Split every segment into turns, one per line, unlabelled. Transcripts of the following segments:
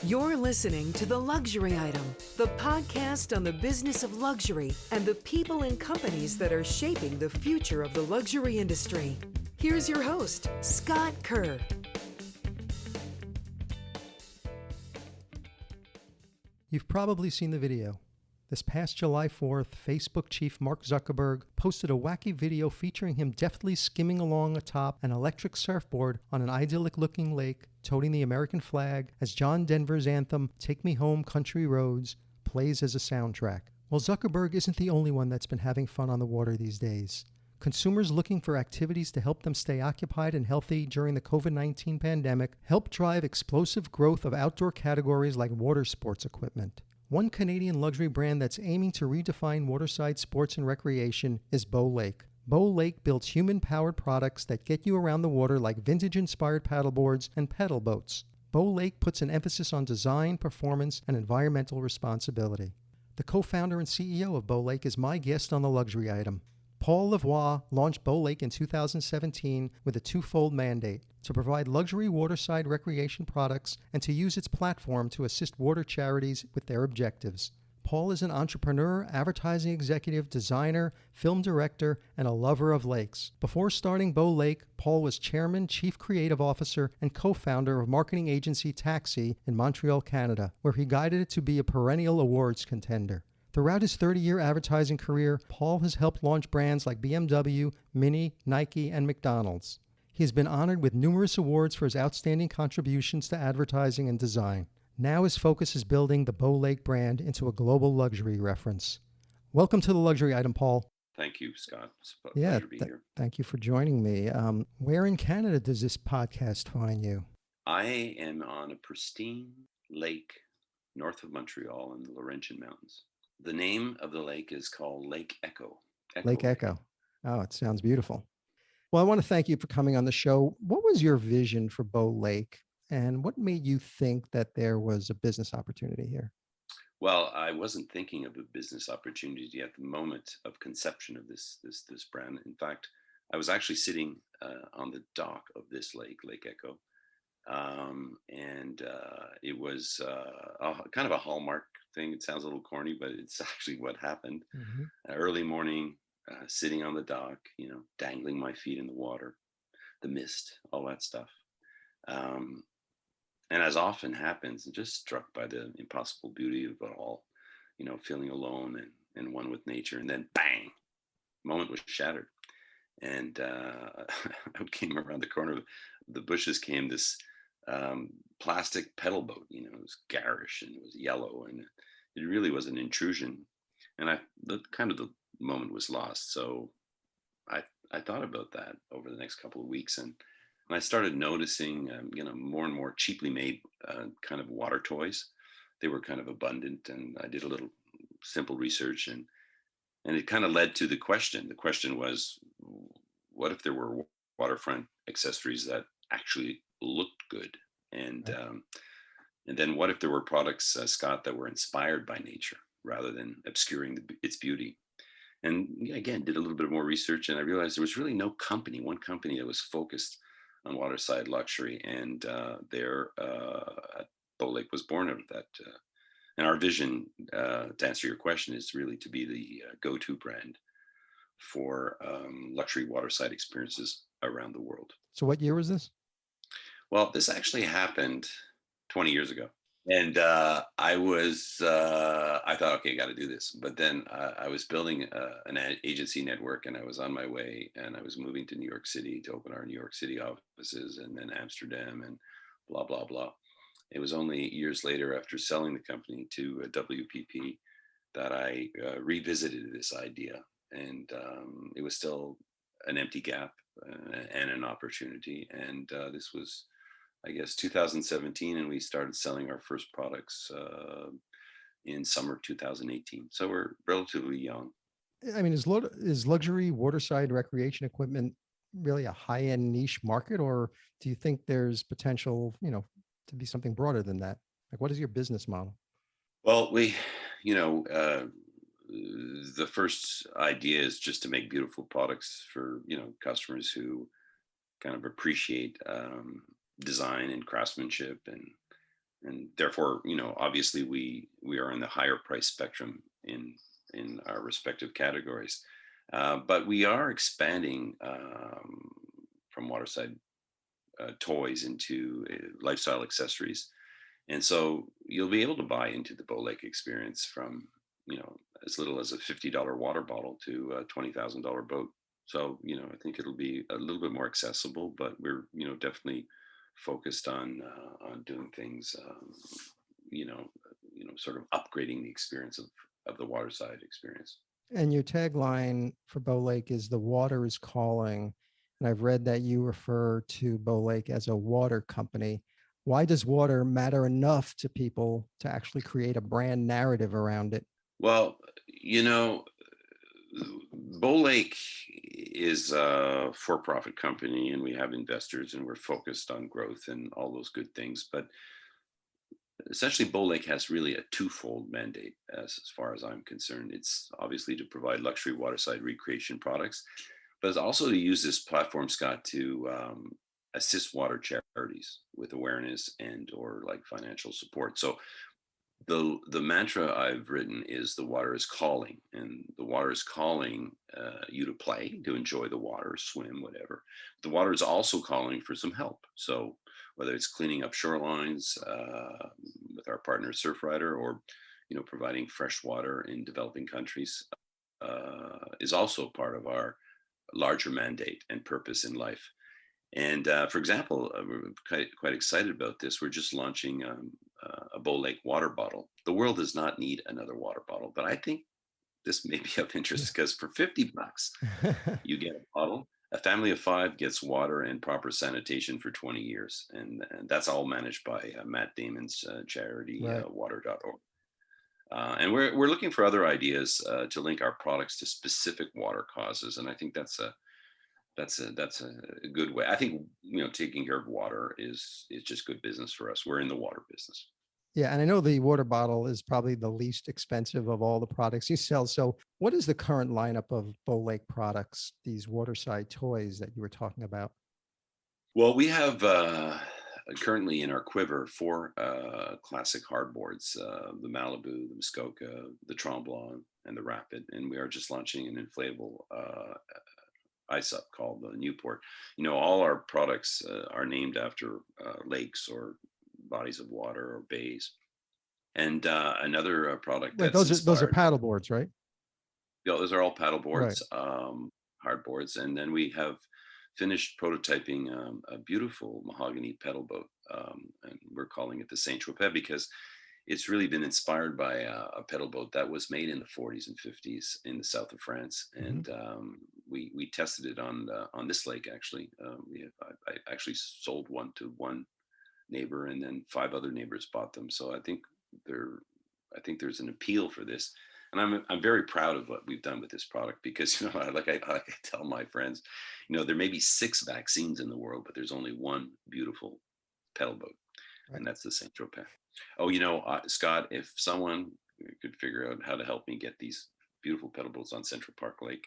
You're listening to The Luxury Item, the podcast on the business of luxury and the people and companies that are shaping the future of the luxury industry. Here's your host, Scott Kerr.
You've probably seen the video. This past July 4th, Facebook chief Mark Zuckerberg posted a wacky video featuring him deftly skimming along atop an electric surfboard on an idyllic-looking lake, toting the American flag as John Denver's anthem, "Take Me Home, Country Roads," plays as a soundtrack. Well, Zuckerberg isn't the only one that's been having fun on the water these days. Consumers looking for activities to help them stay occupied and healthy during the COVID-19 pandemic helped drive explosive growth of outdoor categories like water sports equipment. One Canadian luxury brand that's aiming to redefine waterside sports and recreation is Beau Lake. Beau Lake builds human-powered products that get you around the water like vintage-inspired paddleboards and pedal boats. Beau Lake puts an emphasis on design, performance, and environmental responsibility. The co-founder and CEO of Beau Lake is my guest on The Luxury Item. Paul Lavoie launched Beau Lake in 2017 with a twofold mandate: to provide luxury waterside recreation products and to use its platform to assist water charities with their objectives. Paul is an entrepreneur, advertising executive, designer, film director, and a lover of lakes. Before starting Beau Lake, Paul was chairman, chief creative officer, and co-founder of marketing agency Taxi in Montreal, Canada, where he guided it to be a perennial awards contender. Throughout his 30-year advertising career, Paul has helped launch brands like BMW, Mini, Nike, and McDonald's. He has been honored with numerous awards for his outstanding contributions to advertising and design. Now his focus is building the Beau Lake brand into a global luxury reference. Welcome to The Luxury Item, Paul.
Thank you, Scott. It's a pleasure to be here.
Thank you for joining me. Where in Canada does this podcast find you?
I am on a pristine lake north of Montreal in the Laurentian Mountains. The name of the lake is called Lake Echo.
Lake Echo. Oh, it sounds beautiful. Well, I want to thank you for coming on the show. What was your vision for Beau Lake, and what made you think that there was a business opportunity here?
Well, I wasn't thinking of a business opportunity at the moment of conception of this brand. In fact, I was actually sitting on the dock of this lake, Lake Echo, and it was kind of a hallmark thing. It sounds a little corny, but it's actually what happened. Early morning, sitting on the dock, dangling my feet in the water, the mist, all that stuff. And as often happens, just struck by the impossible beauty of it all, feeling alone and one with nature. And then bang, moment was shattered. And out came around the corner of the bushes came this plastic pedal boat. It was garish and it was yellow, and it really was an intrusion. And the moment was lost. So I thought about that over the next couple of weeks, and I started noticing, more and more cheaply made kind of water toys. They were kind of abundant, and I did a little simple research, and it kind of led to the question. The question was, what if there were waterfront accessories that actually looked good? And then what if there were products, Scott, that were inspired by nature rather than obscuring its beauty? And again, did a little bit more research, and I realized there was really one company that was focused on waterside luxury, and there Beau Lake was born out of that. And our vision, to answer your question, is really to be the go-to brand for luxury waterside experiences around the world.
So what year was this?
Well, this actually happened 20 years ago. And I thought, okay, I got to do this. But then I was building an agency network, and I was on my way, and I was moving to New York City to open our New York City offices, and then Amsterdam, and blah, blah, blah. It was only years later, after selling the company to WPP, that I revisited this idea. And it was still an empty gap and an opportunity. And this was, I guess, 2017, and we started selling our first products in summer 2018. So we're relatively young.
I mean, is luxury waterside recreation equipment really a high-end niche market, or do you think there's potential, to be something broader than that? Like, what is your business model?
Well, the first idea is just to make beautiful products for, customers who kind of appreciate design and craftsmanship and therefore, obviously we are in the higher price spectrum in our respective categories. But we are expanding from waterside toys into lifestyle accessories. And so you'll be able to buy into the Beau Lake experience from, as little as a $50 water bottle to a $20,000 boat. So, I think it'll be a little bit more accessible, but we're, definitely focused on doing things, sort of upgrading the experience of the waterside experience.
And your tagline for Beau Lake is "The water is calling." And I've read that you refer to Beau Lake as a water company. Why does water matter enough to people to actually create a brand narrative around it?
Well, Beau Lake is a for-profit company, and we have investors, and we're focused on growth and all those good things. But essentially, Beau Lake has really a twofold mandate, as far as I'm concerned. It's obviously to provide luxury waterside recreation products, but it's also to use this platform, Scott, to assist water charities with awareness and or like financial support. So the mantra I've written is the water is calling, and the water is calling you to play, to enjoy the water, swim, whatever. The water is also calling for some help. So whether it's cleaning up shorelines with our partner Surfrider, or providing fresh water in developing countries, is also part of our larger mandate and purpose in life. And for example, we're quite excited about this. We're just launching a Beau Lake water bottle. The world does not need another water bottle, but I think this may be of interest because for $50, you get a bottle. A family of 5 gets water and proper sanitation for 20 years. And that's all managed by Matt Damon's charity,
Right.
water.org. And we're looking for other ideas to link our products to specific water causes. And I think that's a good way. I think, taking care of water is just good business for us. We're in the water business.
Yeah. And I know the water bottle is probably the least expensive of all the products you sell. So what is the current lineup of Beau Lake products, these waterside toys that you were talking about?
Well, we have currently in our quiver 4 classic hardboards, the Malibu, the Muskoka, the Tremblant, and the Rapid. And we are just launching an inflatable ice up called the Newport. All our products are named after lakes or bodies of water or bays. And another product
Wait,
that's
those are
inspired.
paddle boards, right?
Yeah, those are all paddle boards,
Right.
hardboards. And then we have finished prototyping a beautiful mahogany pedal boat. And we're calling it the Saint-Tropez because it's really been inspired by a pedal boat that was made in the 40s and 50s in the south of France. And we tested it on this lake, actually. I actually sold one to one neighbor, and then 5 other neighbors bought them. So I think there's an appeal for this. And I'm very proud of what we've done with this product because, like I tell my friends, there may be 6 vaccines in the world, but there's only one beautiful pedal boat,
Right.
and that's the Saint-Tropez. Oh, Scott, if someone could figure out how to help me get these beautiful pedal boats on Central Park Lake,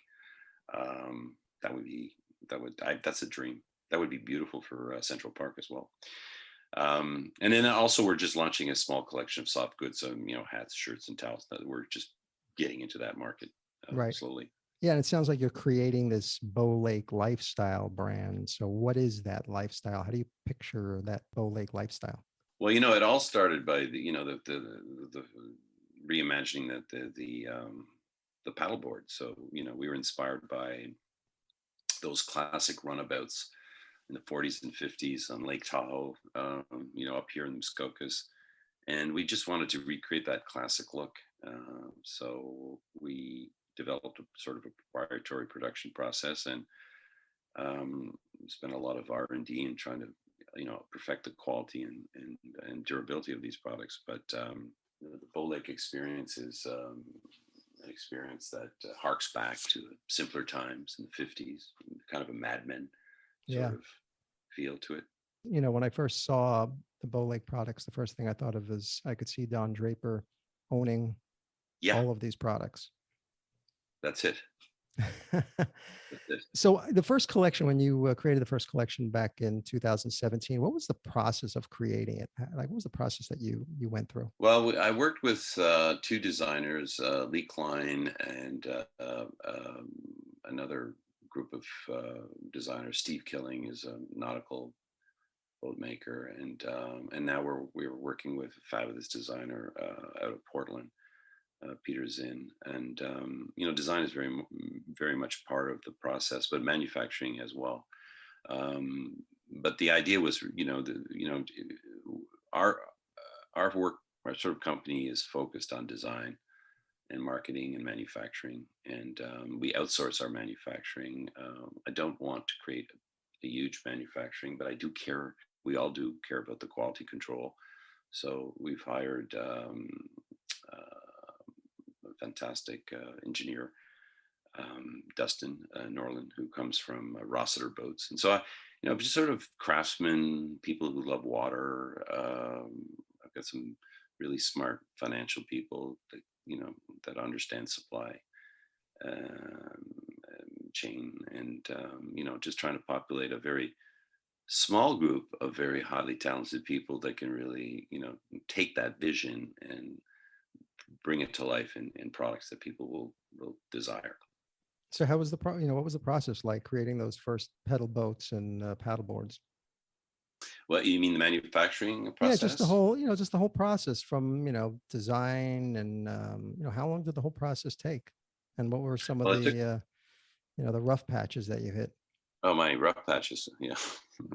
that's a dream. That would be beautiful for Central Park as well. And then also we're just launching a small collection of soft goods, so hats, shirts, and towels. We're just getting into that market
Right.
slowly.
Yeah. And it sounds like you're creating this Beau Lake lifestyle brand. So what is that lifestyle? How do you picture that Beau Lake lifestyle?
Well, it all started by the reimagining the paddleboard. So we were inspired by those classic runabouts in the 40s and 50s on Lake Tahoe, up here in the Muskokas, and we just wanted to recreate that classic look. So we developed a sort of a proprietary production process, and spent a lot of R&D in trying to perfect the quality and durability of these products. But the Beau Lake experience is an experience that harks back to simpler times in the 50s, kind of a Mad Men sort of feel to it.
When I first saw the Beau Lake products, the first thing I thought of is I could see Don Draper owning all of these products.
That's it. That's it.
So the first collection, when you created the first collection back in 2017, what was the process of creating it? Like, what was the process that you went through?
Well, I worked with two designers, Lee Klein and another group of designers. Steve Killing is a nautical boat maker, and now we're working with a fabulous designer out of Portland, Peter Zinn. And design is very much part of the process, but manufacturing as well. But the idea was, our our work, our sort of company is focused on design and marketing and manufacturing, and we outsource our manufacturing. I don't want to create a huge manufacturing, but I do care. We all do care about the quality control. So we've hired a fantastic engineer, Dustin Norland, who comes from Rossiter Boats. And so just sort of craftsmen, people who love water. I've got some really smart financial people that that understand supply chain, and just trying to populate a very small group of very highly talented people that can really take that vision and bring it to life in products that people will desire.
So how was what was the process like creating those first pedal boats and paddle boards?
Well, you mean the manufacturing
Yeah, just the
process?
whole, just the whole process from, design and, how long did the whole process take? And what were some of
Well, it took.
the rough patches that you hit?
Oh, my rough patches. Yeah,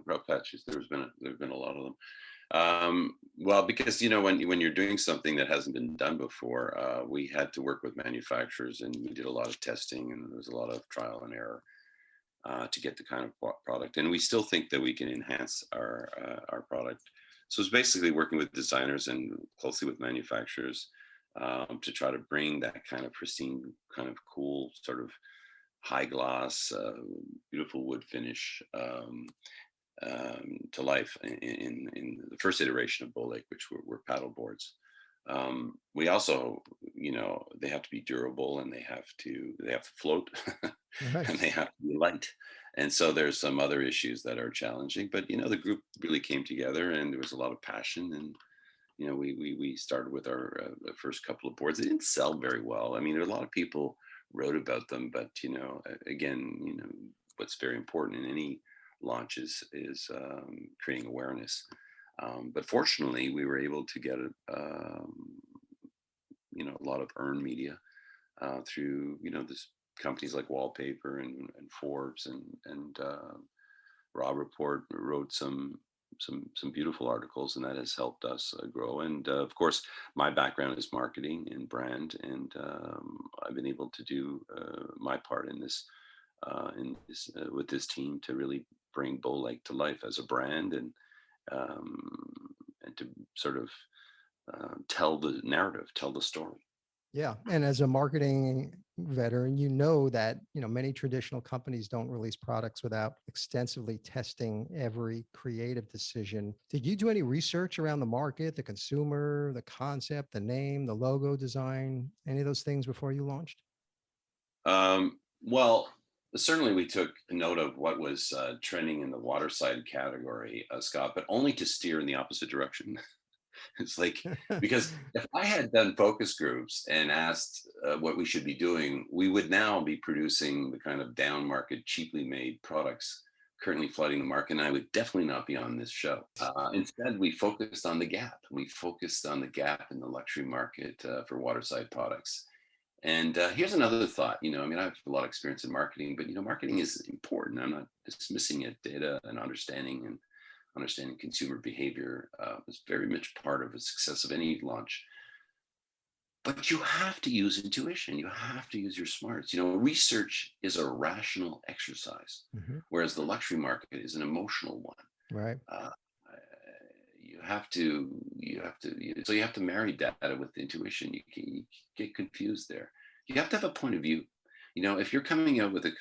rough patches. There's been a lot of them. Well, because when you're doing something that hasn't been done before, we had to work with manufacturers, and we did a lot of testing, and there was a lot of trial and error to get the kind of product. And we still think that we can enhance our product. So it's basically working with designers and closely with manufacturers to try to bring that kind of pristine, kind of cool, sort of high gloss, beautiful wood finish to life in the first iteration of Beau Lake, which were paddle boards. We also, they have to be durable, and they have to float,
Right.
and they have to be light. And so there's some other issues that are challenging, but the group really came together, and there was a lot of passion. And we started with our first couple of boards. They didn't sell very well. I mean, there are a lot of people wrote about them, but again, what's very important in any launch is creating awareness. But fortunately, we were able to get a lot of earned media through this companies like Wallpaper and Forbes, and Rob Report wrote some beautiful articles, and that has helped us grow. And of course, my background is marketing and brand, and I've been able to do my part in this with this team to really bring Beau Lake to life as a brand, and to sort of tell the narrative, tell the story.
Yeah. And as a marketing veteran, you know that, many traditional companies don't release products without extensively testing every creative decision. Did you do any research around the market, the consumer, the concept, the name, the logo design, any of those things before you launched?
Well, certainly we took note of what was trending in the waterside category, Scott, but only to steer in the opposite direction. It's like, because if I had done focus groups and asked what we should be doing, we would now be producing the kind of down market, cheaply made products currently flooding the market, and I would definitely not be on this show. Instead, we focused on the gap. We focused on the gap in the luxury market for waterside products. And here's another thought. I mean, I have a lot of experience in marketing, but marketing is important. I'm not dismissing it. Data and understanding consumer behavior is very much part of the success of any launch. But you have to use intuition. You have to use your smarts. Research is a rational exercise,
Hmm.
whereas the luxury market is an emotional one.
Right.
So you have to marry data with intuition. You get confused there. You have to have a point of view. If you're coming out with a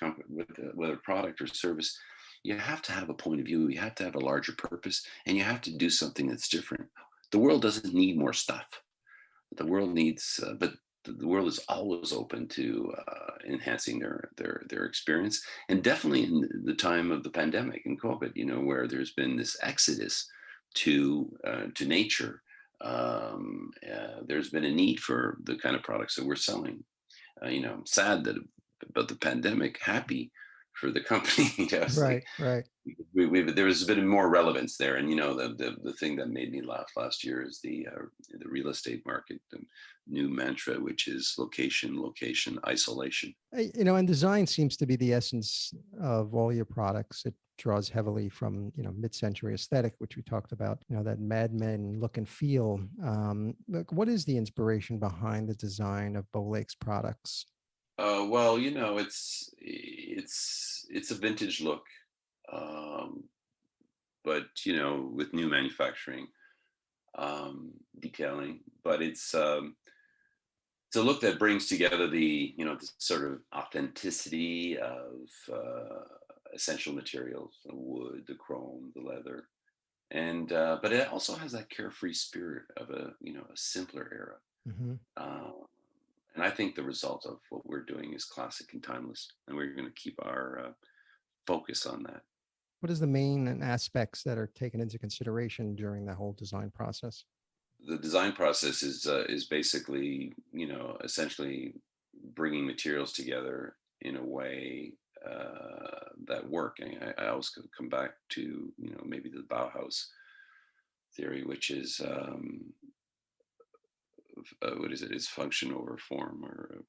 product or service, you have to have a point of view. You have to have a larger purpose, and you have to do something that's different. The world doesn't need more stuff. The world needs, but the world is always open to enhancing their experience, and definitely in the time of the pandemic and COVID, where there's been this exodus to nature. There's been a need for the kind of products that we're selling. Sad that about the pandemic, happy for the company. It's like
Right, right.
there was a bit of more relevance there. And the thing that made me laugh last year is the real estate market, the new mantra, which is location, location, isolation.
And design seems to be the essence of all your products. It draws heavily from, mid-century aesthetic, which we talked about, that Mad Men look and feel. Look, what is the inspiration behind the design of Beau Lake's products?
Well, it's a vintage look, um, but with new manufacturing, detailing. But it's a look that brings together the sort of authenticity of essential materials, the wood, the chrome, the leather, and but it also has that carefree spirit of a simpler era.
Mhm.
Uh, and I think the result of what we're doing is classic and timeless, and we're going to keep our focus on that.
What is the main aspects that are taken into consideration during the whole design process?
The design process is basically essentially bringing materials together in a way that work. And I always come back to maybe the Bauhaus theory, which is what is it? It's function over form, or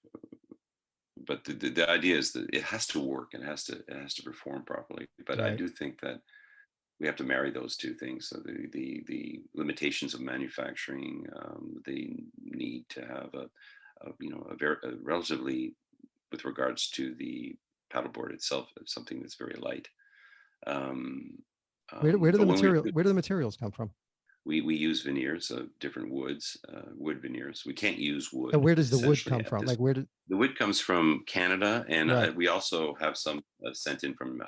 but the idea is that it has to work and it has to perform properly. But I
Right.
do think that we have to marry those two things. So the limitations of manufacturing, the need to have a relatively, with regards to the paddleboard itself, something that's very light. Um,
Where do the
but when we
material where do the materials come from?
we use veneers of different woods, wood veneers. We can't use
And
wood
where does the wood
essentially
come
at
from?
this.
Like where did
The wood comes from Canada, and
right.
we also have some sent in from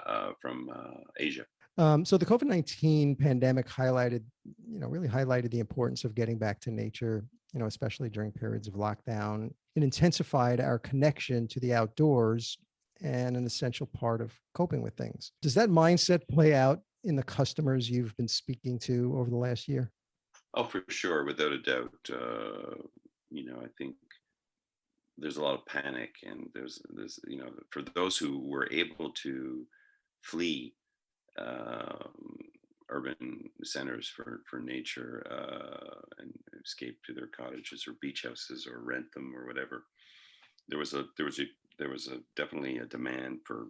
Asia.
So the COVID-19 pandemic highlighted, really highlighted the importance of getting back to nature, especially during periods of lockdown. It intensified our connection to the outdoors and an essential part of coping with things. Does that mindset play out in the customers you've been speaking to over the last year?
Oh, for sure, without a doubt. I think there's a lot of panic, and there's for those who were able to flee um, urban centers for nature, and escape to their cottages or beach houses or rent them or whatever. There was a definitely a demand for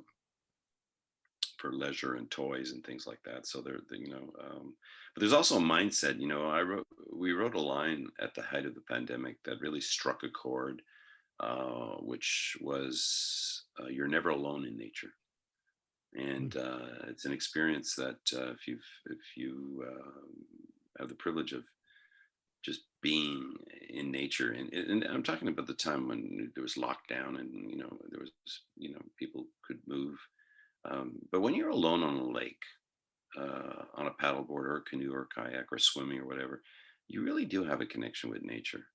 leisure and toys and things like that. So but there's also a mindset. We wrote a line at the height of the pandemic that really struck a chord, which was, "You're never alone in nature."
Hmm.
And it's an experience that, if you have the privilege of just being in nature, and I'm talking about the time when there was lockdown, and there was people could move, but when you're alone on a lake, on a paddleboard or a canoe or kayak or swimming or whatever, you really do have a connection with nature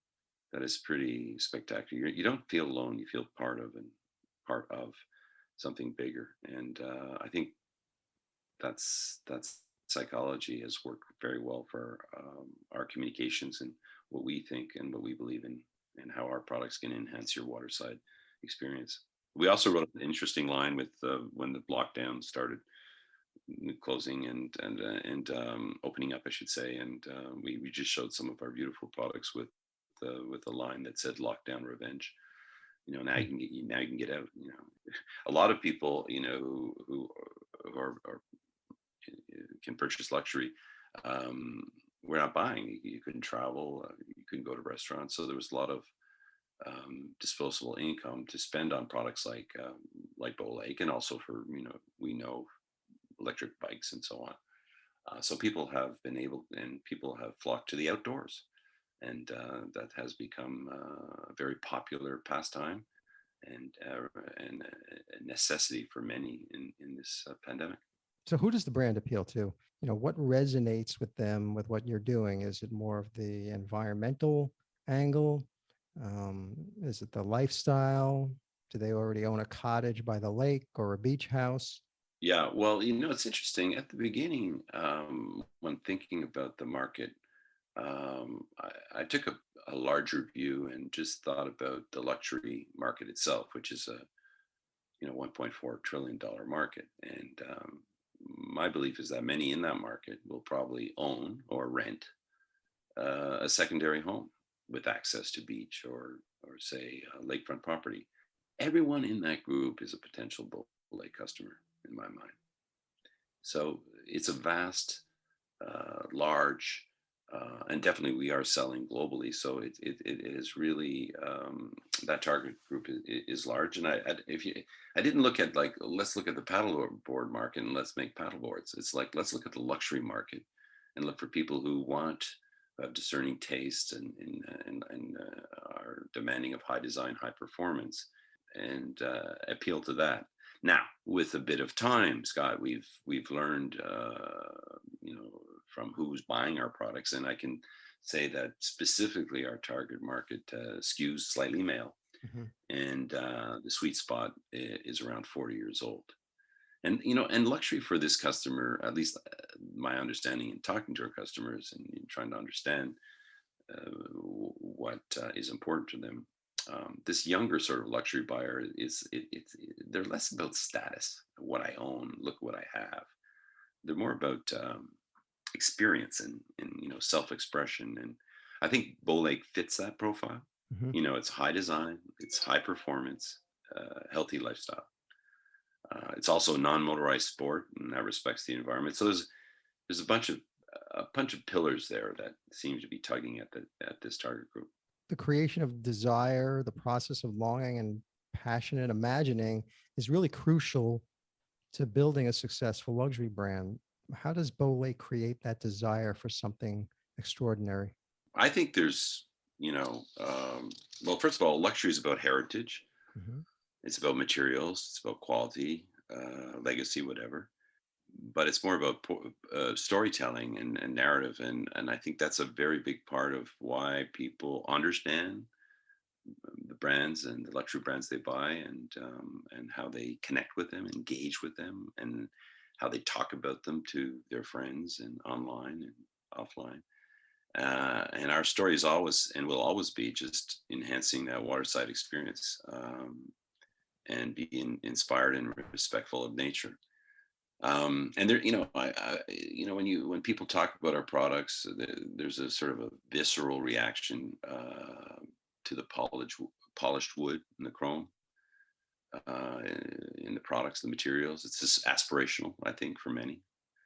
that is pretty spectacular. You don't feel alone; you feel part of something bigger. And I think that's psychology has worked very well for our communications and what we think and what we believe in, and how our products can enhance your waterside experience. We also wrote an interesting line with when the lockdown started, closing and opening up, I should say, and we just showed some of our beautiful products with a line that said "Lockdown Revenge." Now you can get out. A lot of people, who are can purchase luxury. Um, we're not buying. You couldn't travel. You couldn't go to restaurants. So there was a lot of disposable income to spend on products like Beau Lake, and also for we know electric bikes and so on. So people have flocked to the outdoors, and that has become a very popular pastime, and a necessity for many in this pandemic.
So who does the brand appeal to? What resonates with them with what you're doing? Is it more of the environmental angle? Is it the lifestyle? Do they already own a cottage by the lake or a beach house?
Yeah, well, it's interesting. At the beginning, when thinking about the market, I took a larger view and just thought about the luxury market itself, which is a $1.4 trillion market. And my belief is that many in that market will probably own or rent a secondary home with access to beach or say lakefront property. Everyone in that group is a potential Beau Lake customer in my mind. So it's a vast, large, and definitely we are selling globally. So it is really that target group is large. And I didn't look at like, let's look at the paddleboard market and let's make paddleboards. It's like, let's look at the luxury market and look for people who want discerning taste and are demanding of high design, high performance, and appeal to that. Now, with a bit of time, Scott, we've learned, from who's buying our products, and I can say that specifically our target market skews slightly male,
Mhm.
and the sweet spot is around 40 years old. And luxury for this customer, at least my understanding in talking to our customers and trying to understand what is important to them. This younger sort of luxury buyer they're less about status, what I own, look what I have. They're more about experience and self-expression. And I think Beau Lake fits that profile.
Mhm.
It's high design, it's high performance, healthy lifestyle. It's also a non-motorized sport, and that respects the environment. So there's a bunch of pillars there that seem to be tugging at this target group.
The creation of desire, the process of longing and passionate imagining is really crucial to building a successful luxury brand. How does Beau Lake create that desire for something extraordinary?
I think there's, well, first of all, luxury is about heritage.
Mhm.
It's about materials. It's about quality, legacy, whatever. But it's more about storytelling and narrative, and I think that's a very big part of why people understand the brands and the luxury brands they buy, and how they connect with them, engage with them, and how they talk about them to their friends and online and offline. And our story is always and will always be just enhancing that waterside experience, and being inspired and respectful of nature. And there, when people talk about our products, there's a sort of a visceral reaction to the polished wood and the chrome in the products, the materials. It's just aspirational, I think, for many.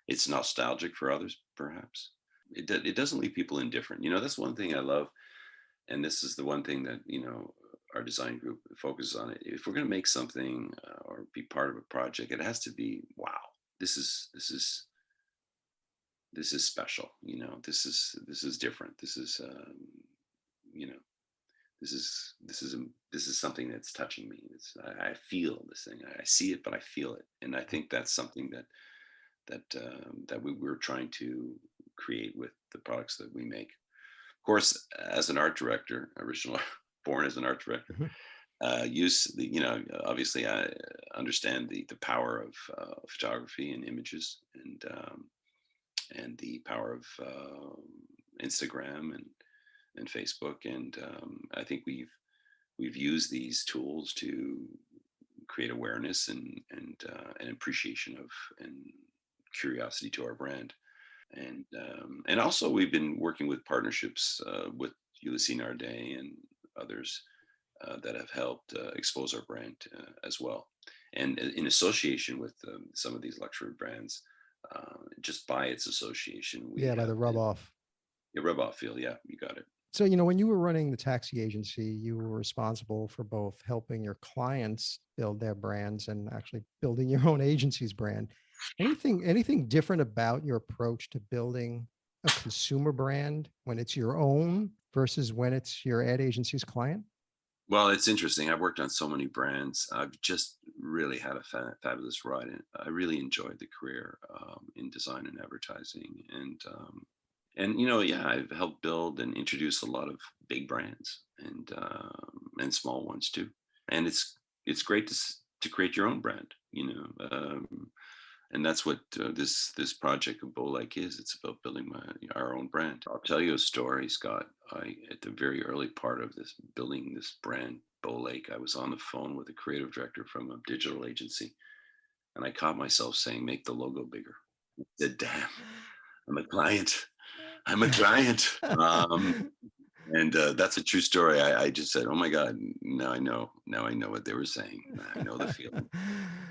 It's nostalgic for others, perhaps. It doesn't leave people indifferent. That's one thing I love, and this is the one thing that our design group focuses on. It. If we're going to make something or be part of a project, it has to be wow. This is special. This is different. You know this is something that's touching me. I feel this thing. I see it, but I feel it, and I think that's something that we're trying to create with the products that we make. Of course, as an art director, original born as an art director,
Mhm.
use the obviously I understand the power of photography and images, and the power of Instagram and Facebook, and I think we've used these tools to create awareness and an appreciation of and curiosity to our brand. And also we've been working with partnerships with Ulysses Nardet and others that have helped expose our brand as well. And in association with some of these luxury brands, just by its association, we
Yeah, by the
have
rub
been
off.
a rub off feel. Yeah, you got it.
So, when you were running the taxi agency, you were responsible for both helping your clients build their brands and actually building your own agency's brand. Anything different about your approach to building a consumer brand when it's your own versus when it's your ad agency's client?
Well, it's interesting. I've worked on so many brands. I've just really had a fabulous ride, and I really enjoyed the career in design and advertising. And And yeah, I've helped build and introduce a lot of big brands and small ones too. And it's great to create your own brand, and that's what this project of Bow Lake is. It's about building our own brand. I'll tell you a story, Scott. At the very early part of this building this brand, Bow Lake, I was on the phone with a creative director from a digital agency, and I caught myself saying, "Make the logo bigger." I said, "Damn, I'm a client. I'm a client." And that's a true story. I just said, "Oh my God, now I know. Now I know what they were saying. I know the feeling."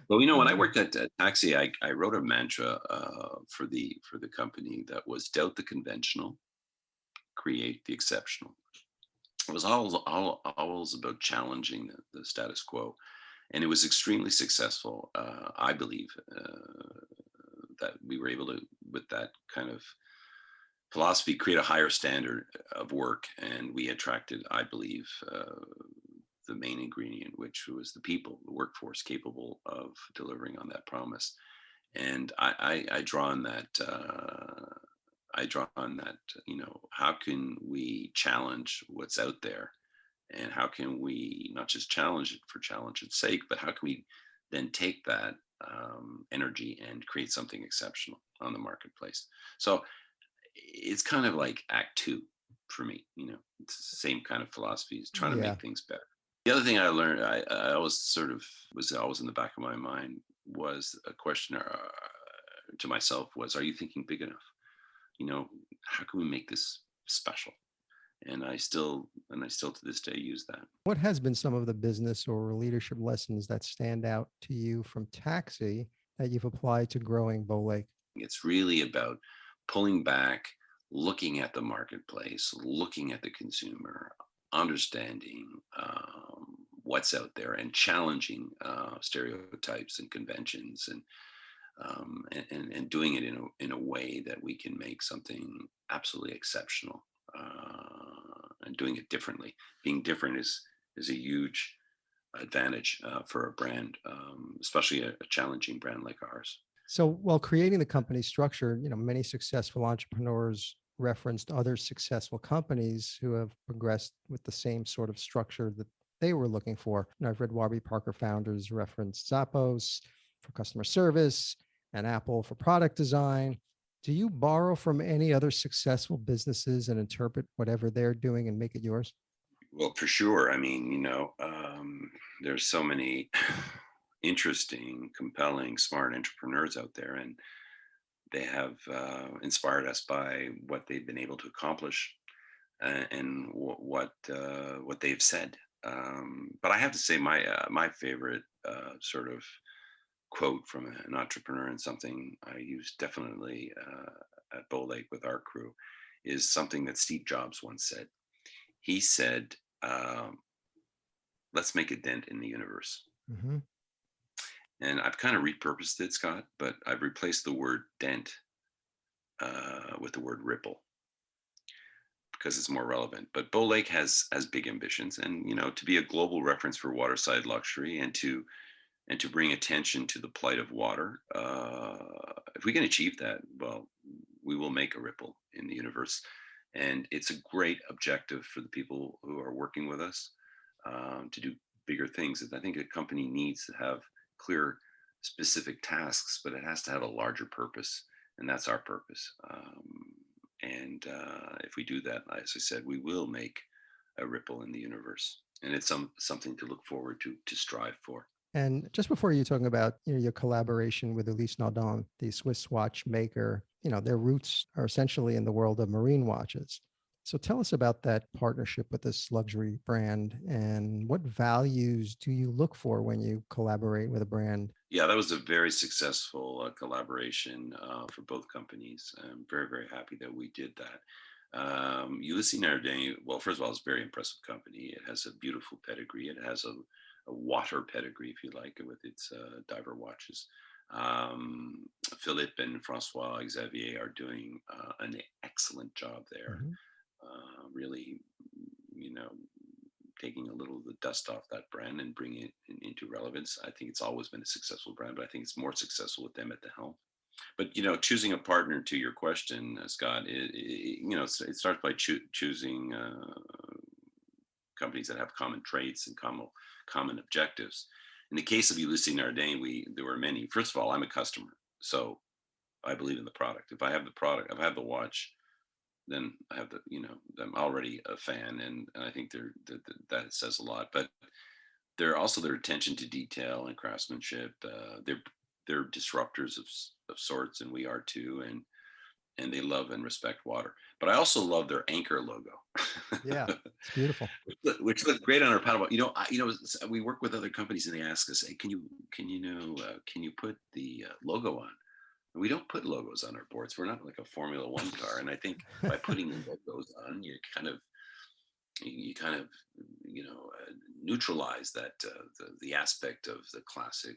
Well, when I worked at Taxi, I wrote a mantra for the company that was doubt the conventional, create the exceptional. It was always about challenging the status quo, and it was extremely successful. I believe that we were able to, with that kind of philosophy, create a higher standard of work, and we attracted, I believe, the main ingredient, which was the people, the workforce capable of delivering on that promise. And I draw on that. I draw on that. How can we challenge what's out there, and how can we not just challenge it for challenge its sake, but how can we then take that energy and create something exceptional on the marketplace? So it's kind of like act two for me. It's the same kind of philosophy, is trying to
Yeah.
make things better. The other thing I learned, I always sort of was always in the back of my mind, was a question to myself was, are you thinking big enough? How can we make this special? And I still to this day use that.
What has been some of the business or leadership lessons that stand out to you from Taxi that you've applied to growing Bow Lake?
It's really about pulling back, looking at the marketplace, looking at the consumer, understanding what's out there, and challenging stereotypes and conventions, and doing it in a way that we can make something absolutely exceptional, and doing it differently. Being different is a huge advantage for a brand, especially a challenging brand like ours.
So while creating the company structure, many successful entrepreneurs referenced other successful companies who have progressed with the same sort of structure that they were looking for. I've read Warby Parker founders reference Zappos for customer service and Apple for product design. Do you borrow from any other successful businesses and interpret whatever they're doing and make it yours?
Well, for sure. I mean, there's so many interesting, compelling, smart entrepreneurs out there, and they have inspired us by what they've been able to accomplish, and what they've said. But I have to say, my favorite sort of quote from an entrepreneur, and something I use definitely at Bow Lake with our crew, is something that Steve Jobs once said. He said, um, "Let's make a dent in the universe."
Mm-hmm.
And I've kind of repurposed it, Scott, but I've replaced the word dent with the word ripple, because it's more relevant. But Bow Lake has big ambitions, and to be a global reference for waterside luxury, and to bring attention to the plight of water. If we can achieve that, well, we will make a ripple in the universe, and it's a great objective for the people who are working with us, to do bigger things. I think a company needs to have clear, specific tasks, but it has to have a larger purpose, and that's our purpose. And if we do that, as I said, we will make a ripple in the universe, and it's something to look forward to strive for.
And just before you talking about your collaboration with Elise Naudin, the Swiss watch maker, their roots are essentially in the world of marine watches. So tell us about that partnership with this luxury brand, and what values do you look for when you collaborate with a brand?
Yeah, that was a very successful collaboration for both companies. I'm very, very happy that we did that. Ulysses Nardin, well, first of all, it's a very impressive company. It has a beautiful pedigree. It has a water pedigree, if you like, with its diver watches. Philippe and Francois Xavier are doing an excellent job there.
Mhm.
Really, you know, taking a little of the dust off that brand and bringing it into relevance. I think it's always been a successful brand, but I think it's more successful with them at the helm. But choosing a partner, to your question, Scott, it starts by choosing companies that have common traits and common objectives. In the case of Ulysses Nardin, there were many. First of all, I'm a customer, so I believe in the product. If I have the product, if I have the watch, then I have I'm already a fan, and I think that says a lot. But they're also their attention to detail and craftsmanship. They're disruptors of sorts, and we are too. And they love and respect water. But I also love their anchor logo.
Yeah, it's beautiful.
Which look great on our paddleboat. We work with other companies, and they ask us, "Hey, can you put the logo on?" And we don't put logos on our boards. We're not like a Formula One car. And I think by putting the logos on, you kind of neutralize that the aspect of the classic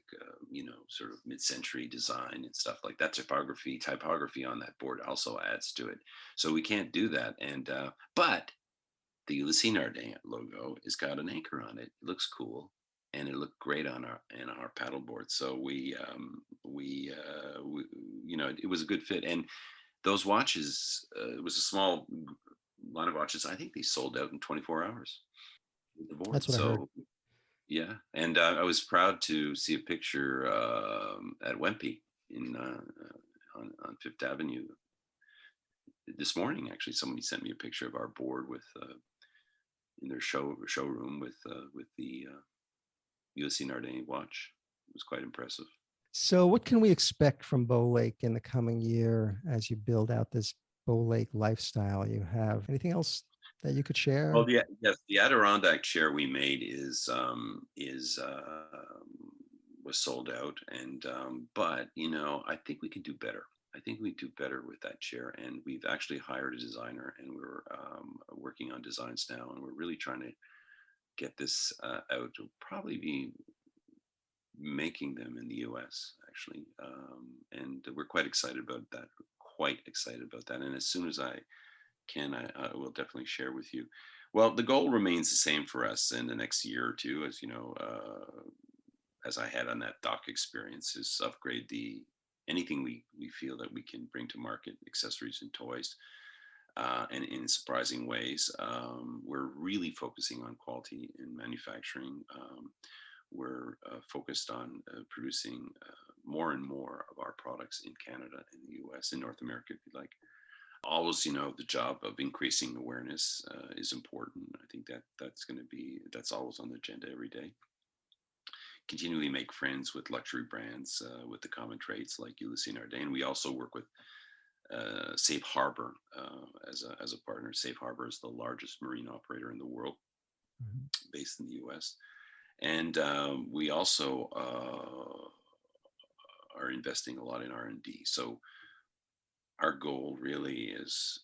sort of mid-century design and stuff like that. Typography on that board also adds to it, so we can't do that. And but the Ulysses Nardin logo has got an anchor on it. It looks cool, and it looked great on our paddleboard. So it was a good fit. And those watches, it was a small line of watches. I think they sold out in 24 hours. The board.
That's what I heard.
Yeah, and I was proud to see a picture at Wempe on Fifth Avenue this morning. Actually, somebody sent me a picture of our board with in their showroom with the Ulysses Nardin watch. It was quite impressive.
So what can we expect from Beau Lake in the coming year as you build out this Beau Lake lifestyle you have? Anything else that you could share?
Well, the Adirondack chair we made was sold out, and but I think we can do better. I think we do better with that chair, and we've actually hired a designer, and we're working on designs now, and we're really trying to get this out. We'll probably be making them in the U.S. actually, and we're quite excited about that. And as soon as I can, I will definitely share with you. Well, the goal remains the same for us in the next year or two, as I had on that dock experience, is upgrade anything we feel that we can bring to market, accessories and toys, and in surprising ways. We're really focusing on quality in manufacturing. We're focused on producing more and more of our products in Canada, in the US, in North America, if you like. Always, the job of increasing awareness is important. I think that's always on the agenda every day. Continually make friends with luxury brands with the common traits like Ulysses Nardin. We also work with Safe Harbor as a partner. Safe Harbor is the largest marine operator in the world, based in the US. And we also are investing a lot in R&D. So our goal really is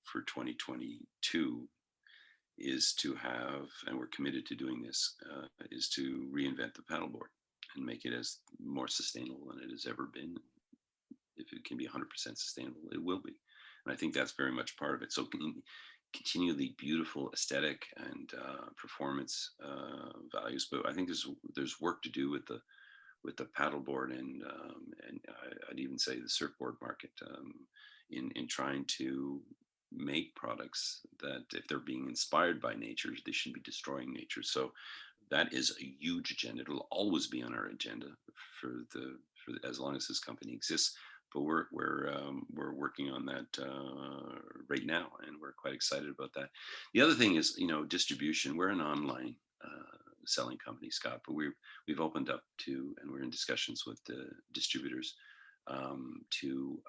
for 2022 is to have, and we're committed to doing this, is to reinvent the paddleboard and make it as more sustainable than it has ever been. If it can be 100% sustainable, it will be. And I think that's very much part of it. So continually beautiful aesthetic and performance values, but I think there's work to do with the paddleboard and I'd even say the surfboard market in trying to make products that, if they're being inspired by nature, they shouldn't be destroying nature. So that is a huge agenda. It'll always be on our agenda for as long as this company exists. But we're working on that right now, and we're quite excited about that. The other thing is, distribution. We're an online selling company, Scott, but we've opened up to, and we're in discussions with the distributors to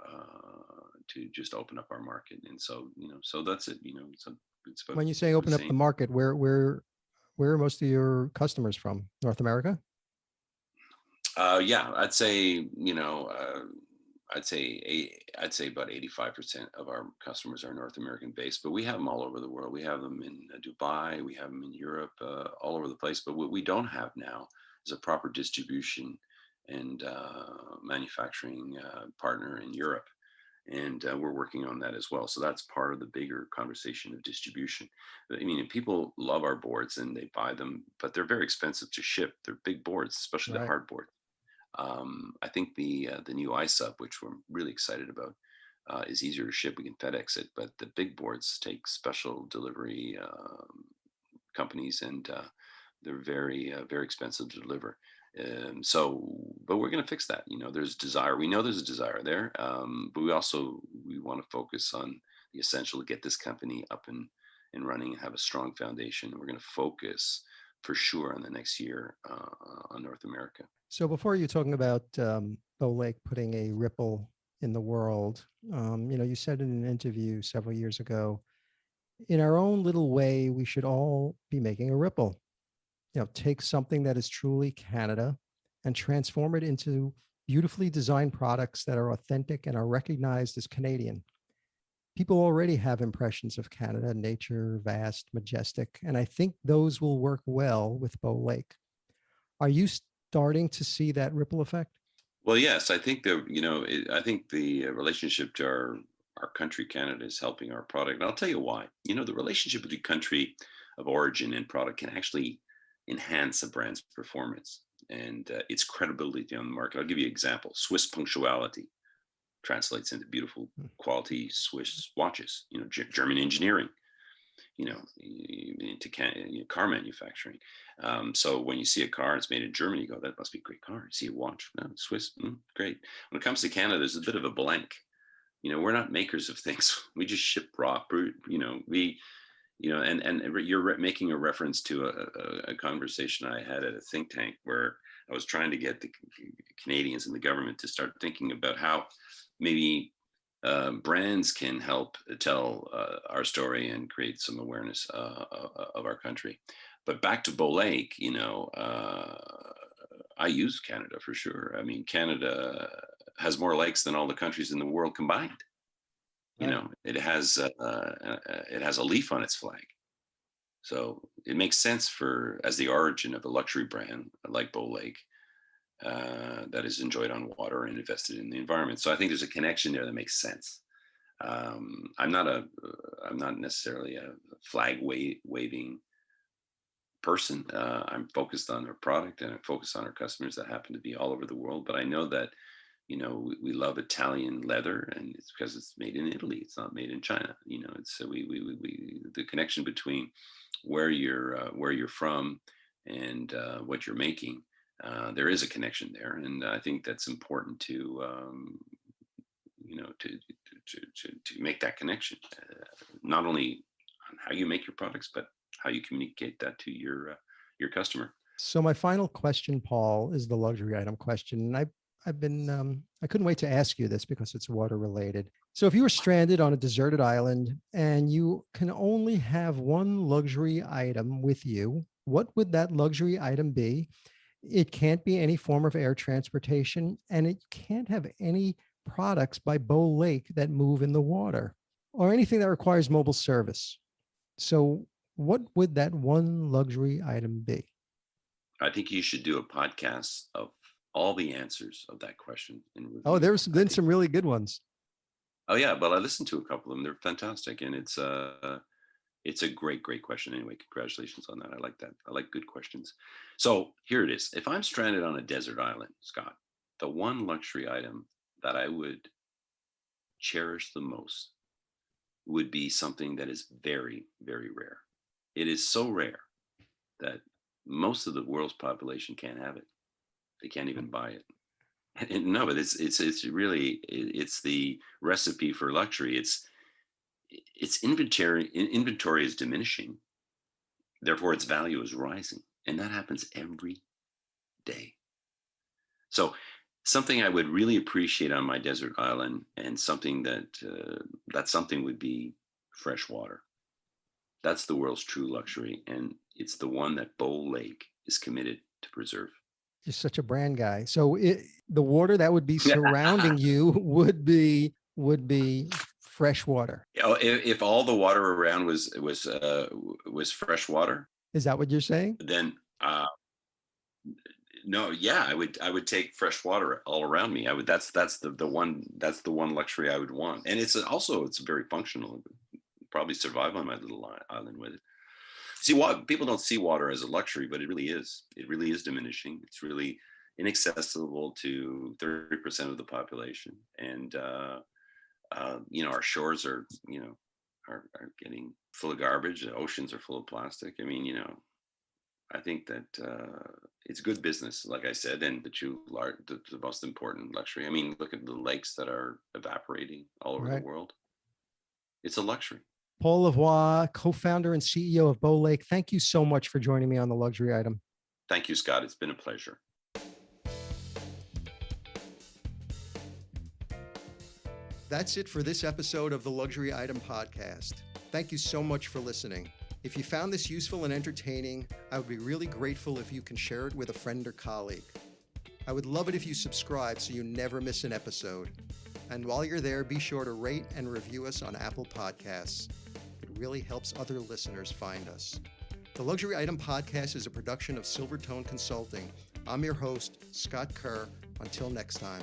just open up our market. And so, so that's it. It's about,
when you say open up the market, where are most of your customers from? North America?
Yeah, I'd say I'd say about 85% of our customers are North American based, but we have them all over the world. We have them in Dubai, we have them in Europe, all over the place. But what we don't have now is a proper distribution and manufacturing partner in Europe. And we're working on that as well. So that's part of the bigger conversation of distribution. I mean, people love our boards and they buy them, but they're very expensive to ship. They're big boards, especially the hard board. I think the new iSub, which we're really excited about, is easier to ship. We can FedEx it, but the big boards take special delivery companies, and they're very expensive to deliver. But we're going to fix that. There's desire. We know there's a desire there, but we want to focus on the essential to get this company up and running and have a strong foundation. We're going to focus for sure on the next year on North America.
So before you're talking about Beau Lake putting a ripple in the world, you said in an interview several years ago, in our own little way, we should all be making a ripple. Take something that is truly Canada and transform it into beautifully designed products that are authentic and are recognized as Canadian. People already have impressions of Canada, nature, vast, majestic, and I think those will work well with Beau Lake. Are you starting to see that ripple effect?
Well, yes, I think I think the relationship to our country, Canada, is helping our product. And I'll tell you why. The relationship between country of origin and product can actually enhance a brand's performance and its credibility on the market. I'll give you an example. Swiss punctuality translates into beautiful quality Swiss watches. German engineering, into car manufacturing. So when you see a car, it's made in Germany, you go, that must be a great car. You see a watch, no, Swiss, great. When it comes to Canada, there's a bit of a blank. We're not makers of things. We just ship raw, and you're making a reference to a conversation I had at a think tank where I was trying to get the Canadians and the government to start thinking about how maybe brands can help tell our story and create some awareness of our country. But back to Beau Lake, I use Canada for sure. I mean, Canada has more lakes than all the countries in the world combined. It has a leaf on its flag. So it makes sense as the origin of a luxury brand like Beau Lake that is enjoyed on water and invested in the environment. So I think there's a connection there that makes sense. I'm not necessarily a flag waving person. I'm focused on our product and I'm focused on our customers that happen to be all over the world. But I know that we love Italian leather, and it's because it's made in Italy. It's not made in China. It's the connection between where you're from and what you're making. There is a connection there, and I think that's important to make that connection. Not only on how you make your products, but how you communicate that to your customer.
So my final question, Paul, is the luxury item question, and I couldn't wait to ask you this because it's water related. So if you were stranded on a deserted island and you can only have one luxury item with you, what would that luxury item be? It can't be any form of air transportation, and it can't have any products by Beau Lake that move in the water or anything that requires mobile service. So what would that one luxury item be?
I think you should do a podcast of all the answers of that question.
Oh, there's been some really good ones.
Oh yeah, well, I listened to a couple of them. They're fantastic, and it's a great question. Anyway, congratulations on that. I like that. I like good questions. So here it is. If I'm stranded on a desert island, Scott, the one luxury item that I would cherish the most would be something that is very, very rare. It is so rare that most of the world's population can't have it. They can't even buy it. And no, but it's really the recipe for luxury. Its inventory is diminishing, therefore its value is rising, and that happens every day. So something I would really appreciate on my desert island, and something that something would be fresh water. That's the world's true luxury, and it's the one that Beau Lake is committed to preserve.
You're such a brand guy. So the water that would be surrounding you would be fresh water.
If all the water around was fresh water.
Is that what you're saying?
Then no, yeah, I would take fresh water all around me. That's the one luxury I would want. And it's very functional. Probably survive on my little island with it. See, people don't see water as a luxury, but it really is. It really is diminishing. It's really, inaccessible to 30% of the population. And, our shores are, are getting full of garbage. The oceans are full of plastic. I mean, I think that it's good business, like I said, and the most important luxury. I mean, look at the lakes that are evaporating all over the world. It's a luxury.
Paul Lavoie, co-founder and CEO of Beau Lake, thank you so much for joining me on The Luxury Item.
Thank you, Scott. It's been a pleasure.
That's it for this episode of the Luxury Item Podcast. Thank you so much for listening. If you found this useful and entertaining, I would be really grateful if you can share it with a friend or colleague. I would love it if you subscribe so you never miss an episode. And while you're there, be sure to rate and review us on Apple Podcasts. It really helps other listeners find us. The Luxury Item Podcast is a production of Silvertone Consulting. I'm your host, Scott Kerr. Until next time.